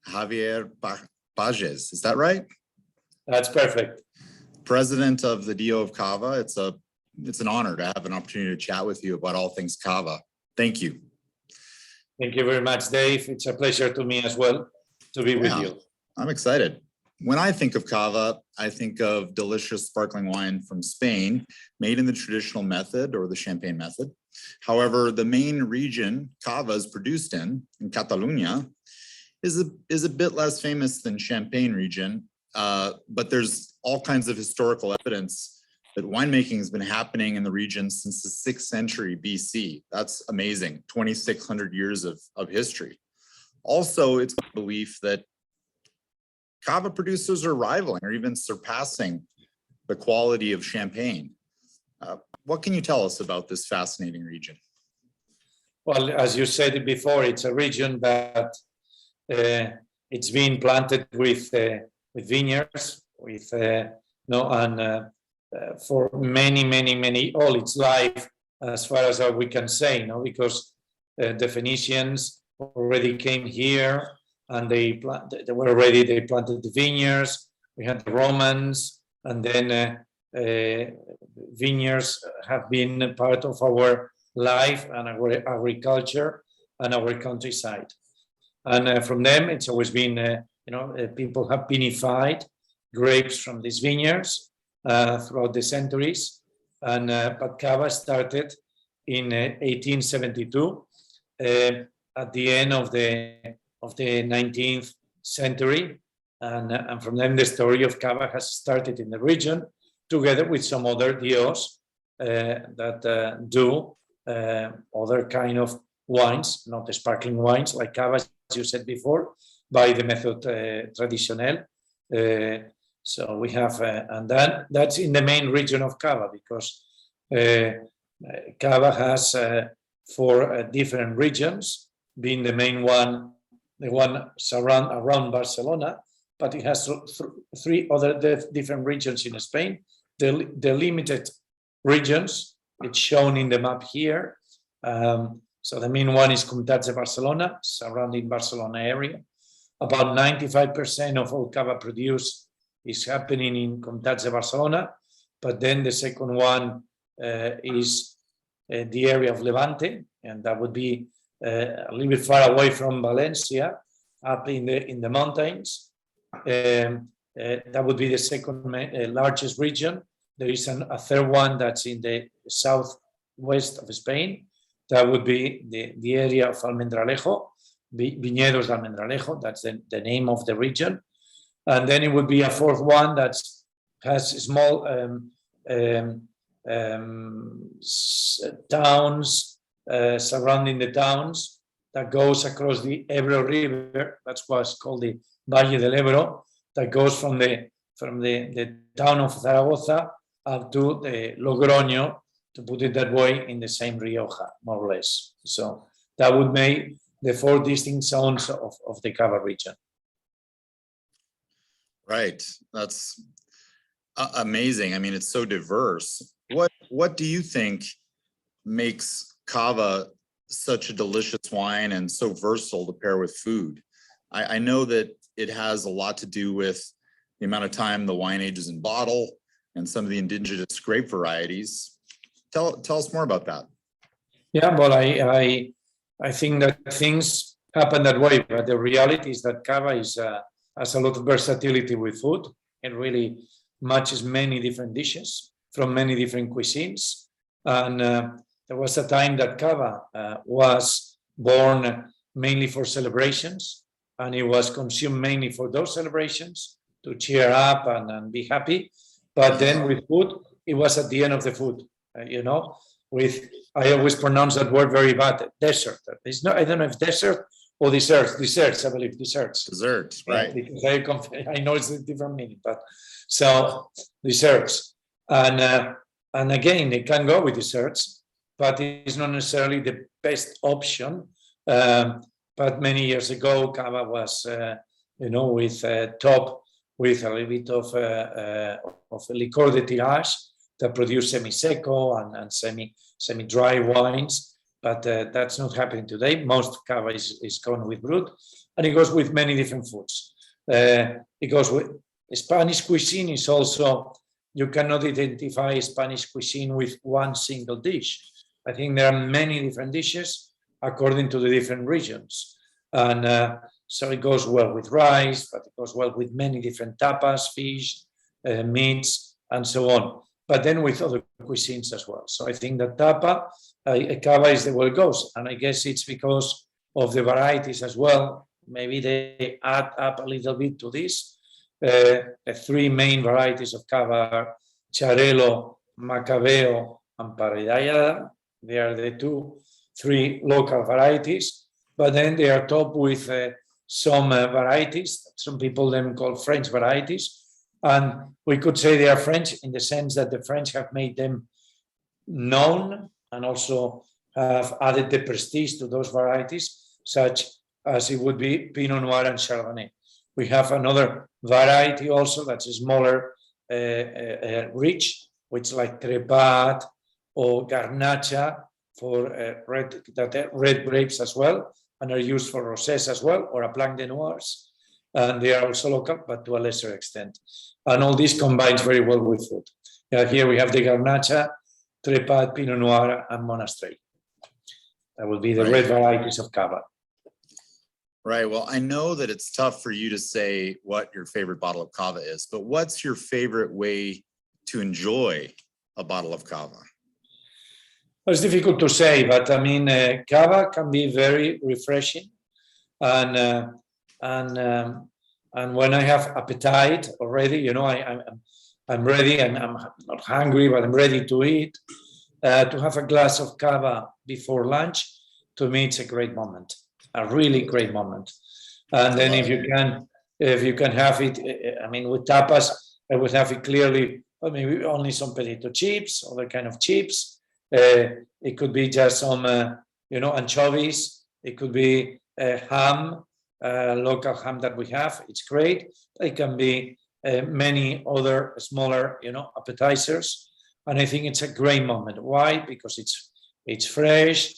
Javier Pagés. Is that right? That's perfect. President of the DO of Cava. It's an honor to have an opportunity to chat with you about all things Cava. Thank you. Thank you very much, Dave. It's a pleasure to me as well to be with you. I'm excited. When I think of Cava, I think of delicious sparkling wine from Spain, made in the traditional method or the champagne method. However, the main region Cava is produced in Catalonia, is a bit less famous than Champagne region, but there's all kinds of historical evidence that winemaking has been happening in the region since the 6th century BC. That's amazing, 2,600 years of history. Also, it's my belief that Cava producers are rivaling or even surpassing the quality of Champagne. What can you tell us about this fascinating region? Well, as you said it before, it's a region that it's been planted with vineyards, for many all its life, as far as we can say, because the Phoenicians already came here and they planted the vineyards. We had the Romans, and then vineyards have been part of our life and our agriculture and our countryside. And from them, it's always been, people have vinified grapes from these vineyards throughout the centuries. And but Cava started in 1872 at the end of the 19th century. And from them, the story of Cava has started in the region, together with some other DOs that do other kind of wines, not the sparkling wines like Cava, as you said before, by the method traditionnel. So we have, and that's in the main region of Cava, because Cava has 4 different regions, being the main one, the one around Barcelona, but it has 3 other different regions in Spain. The limited regions, it's shown in the map here. So the main one is Comtats de Barcelona, surrounding Barcelona area. About 95% of all Cava produced is happening in Comtats de Barcelona, but then the second one is the area of Levante, and that would be a little bit far away from Valencia, up in the mountains. That would be the second largest region. There is a third one that's in the southwest of Spain. That would be the area of Almendralejo, Viñedos de Almendralejo. That's the name of the region. And then it would be a fourth one that has small towns surrounding the towns, that goes across the Ebro River. That's what's called the Valle del Ebro. That goes from the town of Zaragoza up to the Logroño, to put it that way, in the same Rioja, more or less. So that would make the 4 distinct zones of the Cava region. Right, that's amazing. I mean, it's so diverse. What do you think makes Cava such a delicious wine and so versatile to pair with food? I know that it has a lot to do with the amount of time the wine ages in bottle and some of the indigenous grape varieties. Tell us more about that. Yeah, well, I think that things happen that way, but the reality is that Cava has a lot of versatility with food. It really matches many different dishes from many different cuisines. And there was a time that Cava was born mainly for celebrations, and it was consumed mainly for those celebrations to cheer up and be happy. But then with food, it was at the end of the food. I always pronounce that word very bad, dessert. It's not, I don't know if dessert or desserts, I believe desserts. Desserts, right. Because I know it's a different meaning, but so desserts. And again, it can go with desserts, but it's not necessarily the best option. But many years ago, Cava was, with a little bit of liqueur de tirage that produced semi-seco and semi-dry wines. but that's not happening today. Most Cava is gone with brut, and it goes with many different foods. It goes with Spanish cuisine is also, you cannot identify Spanish cuisine with one single dish. I think there are many different dishes according to the different regions. And so it goes well with rice, but it goes well with many different tapas, fish, meats, and so on. But then with other cuisines as well. So I think that Cava is the way it goes. And I guess it's because of the varieties as well. Maybe they add up a little bit to this. The three main varieties of Cava are Charelo, Macabeo, and Paridayada. They are the three local varieties. But then they are topped with some varieties. Some people then call French varieties. And we could say they are French in the sense that the French have made them known and also have added the prestige to those varieties, such as it would be Pinot Noir and Chardonnay. We have another variety also that's smaller, rich, which like Trepat or Garnacha for red grapes as well, and are used for rosés as well, or a Blanc de Noirs. And they are also local, but to a lesser extent. And all this combines very well with food. Here we have the Garnacha, Trepat, Pinot Noir, and Monastrell. That will be the red varieties of Cava. Right. Well, I know that it's tough for you to say what your favorite bottle of Cava is, but what's your favorite way to enjoy a bottle of Cava? It's difficult to say, but I mean, Cava can be very refreshing, and when I have appetite already, you know, I'm ready, and I'm not hungry, but I'm ready to eat. To have a glass of Cava before lunch, to me, it's a great moment, a really great moment. And then if you can have it, I mean, with tapas, I would have it clearly. Well, maybe only some potato chips, other kind of chips. It could be just some, anchovies. It could be ham, local ham that we have. It's great. It can be many other smaller, appetizers. And I think it's a great moment. Why? Because it's fresh.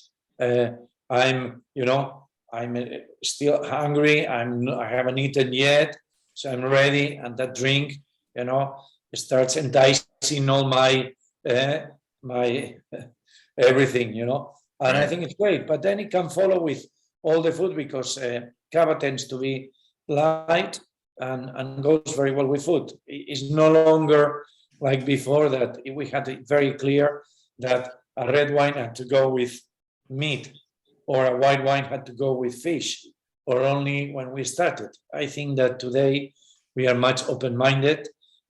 I'm still hungry. I haven't eaten yet, so I'm ready. And that drink, starts enticing all my everything, and I think it's great. But then it can follow with all the food, because Cava tends to be light and goes very well with food. It's no longer like before, that we had it very clear that a red wine had to go with meat, or a white wine had to go with fish, or only when we started. I think that today we are much open-minded,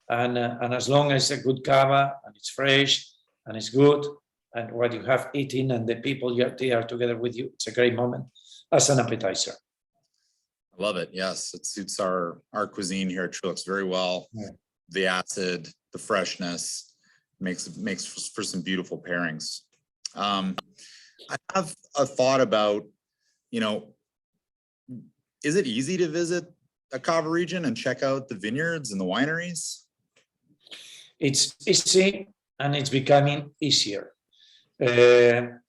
and as long as it's a good Cava and it's fresh and it's good, and what you have eaten and the people they are together with you, it's a great moment as an appetizer. I love it. Yes, it suits our cuisine here at Truluck very well. Yeah. The acid, the freshness makes for some beautiful pairings. I have a thought about, is it easy to visit a Cava region and check out the vineyards and the wineries? It's easy, and it's becoming easier. The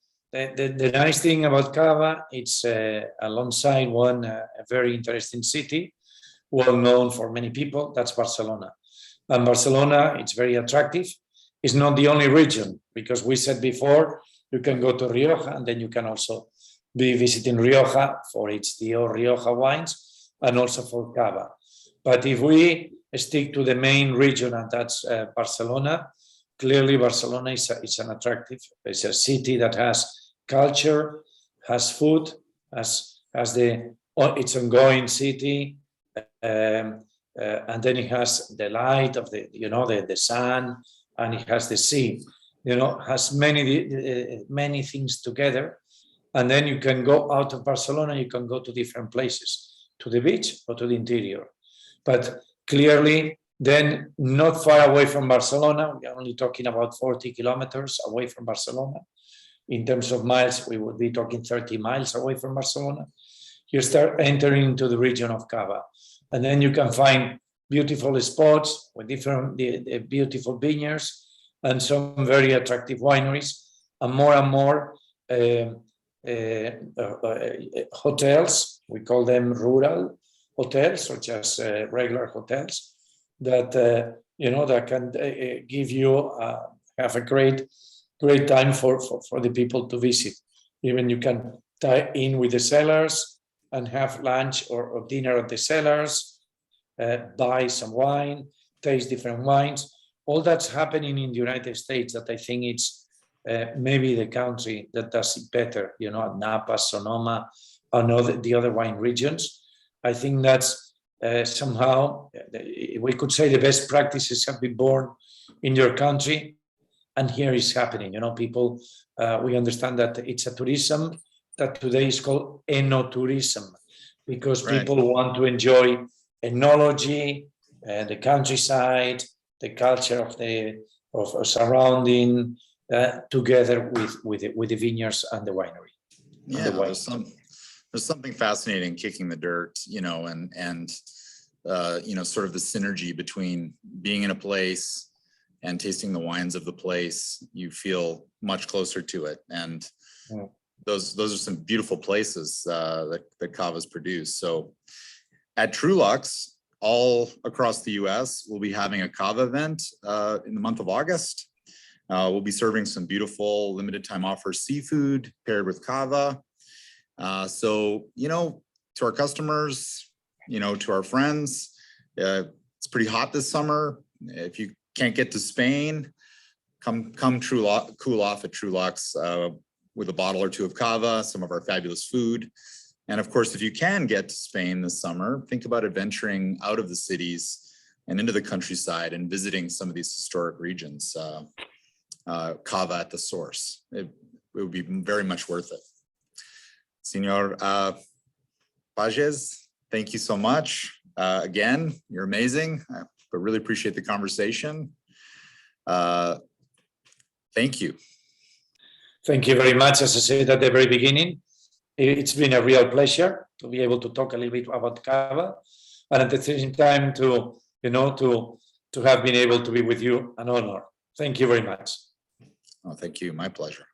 nice thing about Cava, it's alongside a very interesting city, well known for many people. That's Barcelona. And Barcelona, it's very attractive. It's not the only region, because we said before, you can go to Rioja, and then you can also be visiting Rioja for its Rioja wines, and also for Cava. But if we stick to the main region, and that's Barcelona, clearly Barcelona is it's a city that has culture, has food, has its ongoing city, and then it has the light of the sun, and it has the sea, has many things together. And then you can go out of Barcelona, you can go to different places, to the beach or to the interior. But clearly, then not far away from Barcelona, we are only talking about 40 kilometers away from Barcelona. In terms of miles, we would be talking 30 miles away from Barcelona. You start entering into the region of Cava. And then you can find beautiful spots with different beautiful vineyards and some very attractive wineries, and more hotels. We call them rural hotels or just regular hotels that that can give you have a great time for the people to visit. Even you can tie in with the sellers and have lunch or dinner at the sellers, buy some wine, taste different wines. All that's happening in the United States that I think it's maybe the country that does it better, Napa, Sonoma, and the other wine regions. I think that's somehow, we could say the best practices have been born in your country, and here is happening. People, we understand that it's a tourism that today is called enotourism, because people want to enjoy enology, the countryside, the culture of surrounding, together with the vineyards and the winery. Yeah, there's something fascinating kicking the dirt, and sort of the synergy between being in a place and tasting the wines of the place. You feel much closer to it, and those are some beautiful places that Cava's produce. So at Truluck's, all across the US, we'll be having a Cava event in the month of August. We'll be serving some beautiful limited time offer seafood paired with Cava. So, to our customers, to our friends, it's pretty hot this summer. If you can't get to Spain, come cool off at Truluck's with a bottle or two of Cava, some of our fabulous food. And of course, if you can get to Spain this summer, think about adventuring out of the cities and into the countryside and visiting some of these historic regions. Cava at the source. It would be very much worth it. Senor Pagés, thank you so much. Again, you're amazing. I really appreciate the conversation. Thank you. Thank you very much. As I said at the very beginning, it's been a real pleasure to be able to talk a little bit about Cava, and at the same time to have been able to be with you, an honor. Thank you very much. Oh, thank you. My pleasure.